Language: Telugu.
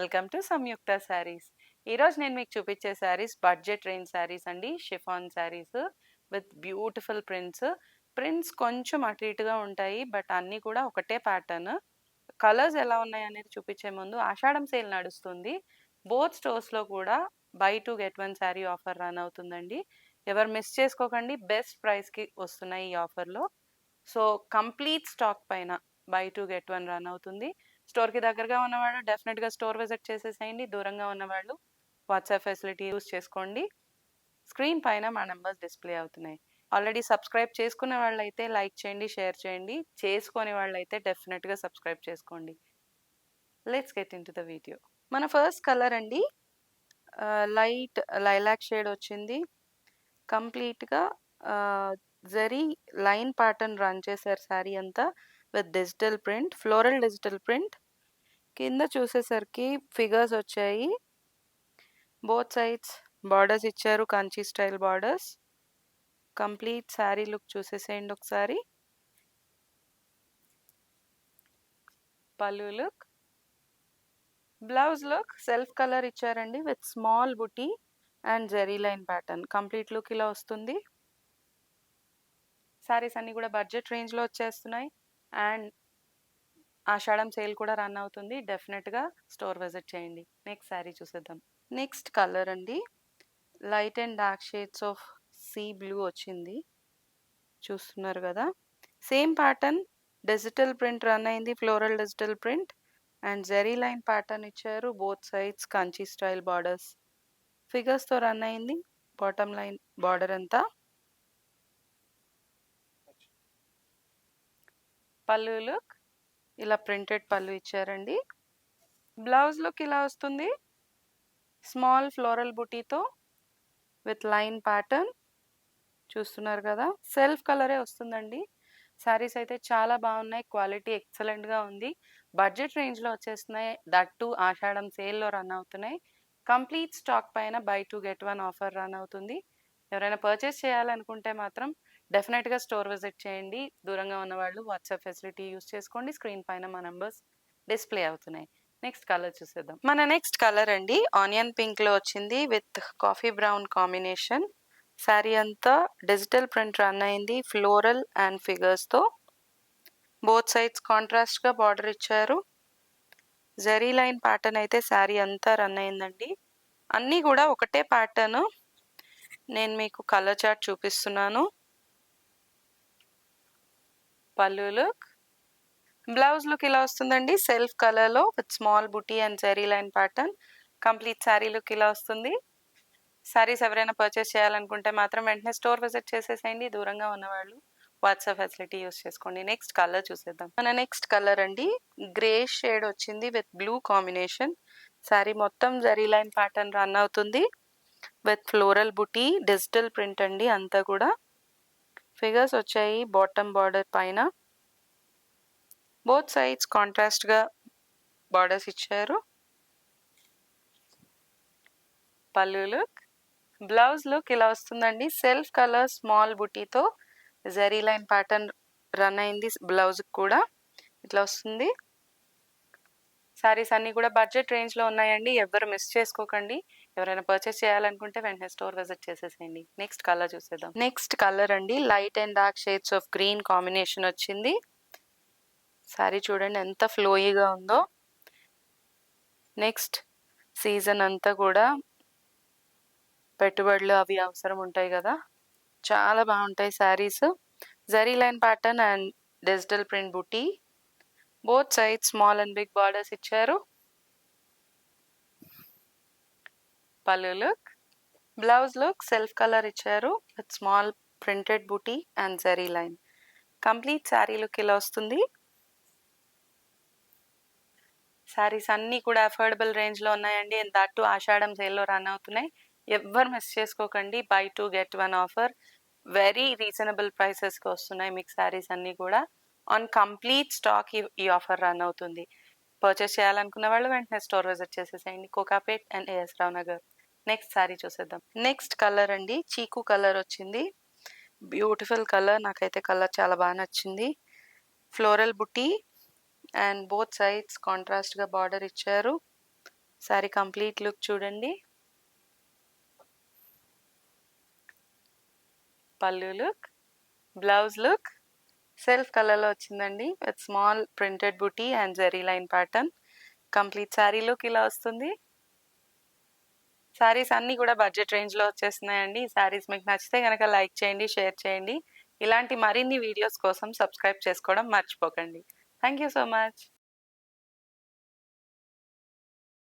వెల్కమ్ టు సంయుక్త శారీస్. ఈరోజు నేను మీకు చూపించే శారీస్ బడ్జెట్ రేంజ్ శారీస్ అండి. Chiffon saris with beautiful prints. Prints కొంచెం అటు ఇటుగా ఉంటాయి, బట్ అన్నీ కూడా ఒకటే ప్యాటర్న్. కలర్స్ ఎలా ఉన్నాయి అనేది చూపించే ముందు ఆషాఢం సేల్ నడుస్తుంది. బోత్ స్టోర్స్లో కూడా by two get one sari offer run అవుతుందండి. ఎవరు మిస్ చేసుకోకండి, బెస్ట్ ప్రైస్కి వస్తున్నాయి ఈ ఆఫర్లో. సో కంప్లీట్ స్టాక్ పైన by two get one run అవుతుంది. స్టోర్కి దగ్గరగా ఉన్నవాళ్ళు డెఫినెట్గా స్టోర్ విజిట్ చేసేసేయండి. దూరంగా ఉన్నవాళ్ళు వాట్సాప్ ఫెసిలిటీ యూస్ చేసుకోండి. స్క్రీన్ పైన మా నెంబర్స్ డిస్ప్లే అవుతున్నాయి. ఆల్రెడీ సబ్స్క్రైబ్ చేసుకునే వాళ్ళైతే లైక్ చేయండి, షేర్ చేయండి. చేసుకునే వాళ్ళైతే డెఫినెట్గా సబ్స్క్రైబ్ చేసుకోండి. Let's get into the video. మన ఫస్ట్ కలర్ అండి లైట్ లైలాక్ షేడ్ వచ్చింది. కంప్లీట్గా జరీ లైన్ ప్యాటర్న్ రన్ చేశారు శారీ అంతా with digital print, floral digital print. కింద చూసేసరికి ఫిగర్స్ వచ్చాయి. బోత్ సైడ్స్ బార్డర్స్ ఇచ్చారు, Kanchi style borders. Complete sari look చూసేసేయండి ఒకసారి. Pallu look, blouse look self colour ఇచ్చారండి with small buti and zari line pattern. Complete look ఇలా వస్తుంది. శారీస్ అన్ని కూడా బడ్జెట్ రేంజ్లో వచ్చేస్తున్నాయి అండ్ ఆషాఢం సేల్ కూడా రన్ అవుతుంది. డెఫినెట్గా స్టోర్ విజిట్ చేయండి. నెక్స్ట్ శారీ చూసేద్దాం. నెక్స్ట్ కలర్ అండి light and dark shades of sea blue వచ్చింది, చూస్తున్నారు కదా. Same pattern digital print run అయింది, floral digital print and zari line pattern ఇచ్చారు. Both sides Kanchi style borders ఫిగర్స్తో రన్ అయింది. బాటమ్ లైన్ బార్డర్ అంతా. పళ్ళు లుక్ ఇలా ప్రింటెడ్ పళ్ళు ఇచ్చారండి. బ్లౌజ్ లుక్ ఇలా వస్తుంది, స్మాల్ ఫ్లోరల్ బుటీతో విత్ లైన్ ప్యాటర్న్. చూస్తున్నారు కదా, సెల్ఫ్ కలరే వస్తుందండి. శారీస్ అయితే చాలా బాగున్నాయి, క్వాలిటీ ఎక్సలెంట్గా ఉంది. బడ్జెట్ రేంజ్లో వచ్చేస్తున్నాయి, దట్ టు ఆషాఢం సేల్లో రన్ అవుతున్నాయి. కంప్లీట్ స్టాక్ పైన by two get one offer run అవుతుంది. ఎవరైనా పర్చేస్ చేయాలనుకుంటే మాత్రం డెఫినెట్గా స్టోర్ విజిట్ చేయండి. దూరంగా ఉన్నవాళ్ళు వాట్సాప్ ఫెసిలిటీ యూస్ చేసుకోండి. స్క్రీన్ పైన మా నంబర్స్ డిస్ప్లే అవుతున్నాయి. నెక్స్ట్ కలర్ చూసేద్దాం. మన నెక్స్ట్ కలర్ అండి ఆనియన్ పింక్ లో వచ్చింది with coffee brown combination. Sari అంతా డిజిటల్ ప్రింట్ రన్ అయింది, ఫ్లోరల్ అండ్ ఫిగర్స్ తో. బోత్ సైడ్స్ కాంట్రాస్ట్ గా బార్డర్ ఇచ్చారు. జరీ లైన్ ప్యాటర్న్ అయితే శారీ అంతా రన్ అయిందండి. అన్నీ కూడా ఒకటే ప్యాటర్న్. నేను మీకు కలర్ చార్ట్ చూపిస్తున్నాను. పళ్ళు లుక్, బ్లౌజ్ లుక్ ఇలా వస్తుందండి సెల్ఫ్ కలర్ లో with small buti and zari line pattern. Complete sari look ఇలా వస్తుంది. శారీస్ ఎవరైనా పర్చేస్ చేయాలనుకుంటే మాత్రం వెంటనే స్టోర్ విజిట్ చేసేసేయండి. దూరంగా ఉన్నవాళ్ళు వాట్సాప్ ఫెసిలిటీ యూస్ చేసుకోండి. నెక్స్ట్ కలర్ చూసేద్దాం. మన నెక్స్ట్ కలర్ అండి గ్రే షేడ్ వచ్చింది విత్ బ్లూ కాంబినేషన్. శారీ మొత్తం జరీ లైన్ ప్యాటర్న్ రన్ అవుతుంది with floral buti, digital print అండి అంతా కూడా. ఫిగర్స్ వచ్చాయి బాటమ్ బార్డర్ పైన. బోత్ సైడ్స్ కాంట్రాస్ట్ గా బార్డర్స్ ఇచ్చారు. పళ్ళు లుక్, బ్లౌజ్ లుక్ ఇలా వస్తుందండి సెల్ఫ్ కలర్ స్మాల్ బుటీతో జరీ లైన్ ప్యాటర్న్ రన్ అయింది. బ్లౌజ్ కూడా ఇట్లా వస్తుంది. శారీస్ అన్ని కూడా బడ్జెట్ రేంజ్ లో ఉన్నాయండి, ఎవరు మిస్ చేసుకోకండి. ఎవరైనా పర్చేస్ చేయాలనుకుంటే వెంటనే స్టోర్ విజిట్ చేసేసేయండి. నెక్స్ట్ కలర్ చూసేద్దాం. నెక్స్ట్ కలర్ అండి light and dark shades of green combination వచ్చింది. శారీ చూడండి ఎంత ఫ్లోయీగా ఉందో. నెక్స్ట్ సీజన్ అంతా కూడా పెట్టుబడులు అవి అవసరం ఉంటాయి కదా, చాలా బాగుంటాయి saris. Zari line pattern and digital print buti. Both side small and big borders ఇచ్చారు. Pallu look, blouse look self colour ఇచ్చారు with small printed buti and zari line. Complete sari look ఇలా వస్తుంది. శారీస్ అన్నీ కూడా అఫోర్డబుల్ రేంజ్లో ఉన్నాయండి, దట్ టు ఆషాఢం సేల్లో రన్ అవుతున్నాయి. ఎవ్వరు మిస్ చేసుకోకండి. Buy two get one offer very reasonable ప్రైసెస్కి వస్తున్నాయి మీకు శారీస్ అన్నీ కూడా. ఆన్ కంప్లీట్ స్టాక్ ఈ ఆఫర్ రన్ అవుతుంది. పర్చేస్ చేయాలనుకున్న వాళ్ళు వెంటనే స్టోర్ విజిట్ చేసేసేయండి. Kokapet and A S Rao Nagar. Next sari చూసేద్దాం. నెక్స్ట్ కలర్ అండి చీకు కలర్ వచ్చింది. బ్యూటిఫుల్ కలర్, నాకైతే కలర్ చాలా బాగా నచ్చింది. Floral buti and both sides contrast గా బార్డర్ ఇచ్చారు. శారీ కంప్లీట్ లుక్ చూడండి. పళ్ళు లుక్, బ్లౌజ్ లుక్ సెల్ఫ్ కలర్‌లో వచ్చిందండి. With small printed buti and zari line pattern. Complete sari look ఇలా వస్తుంది. శారీస్ అన్నీ కూడా బడ్జెట్ రేంజ్‌లో వచ్చేస్తున్నాయండి. ఈ శారీస్ మీకు నచ్చితే గనక లైక్ చేయండి, షేర్ చేయండి. ఇలాంటి మరిన్ని వీడియోస్ కోసం సబ్స్క్రైబ్ చేసుకోవడం మర్చిపోకండి. Thank you so much.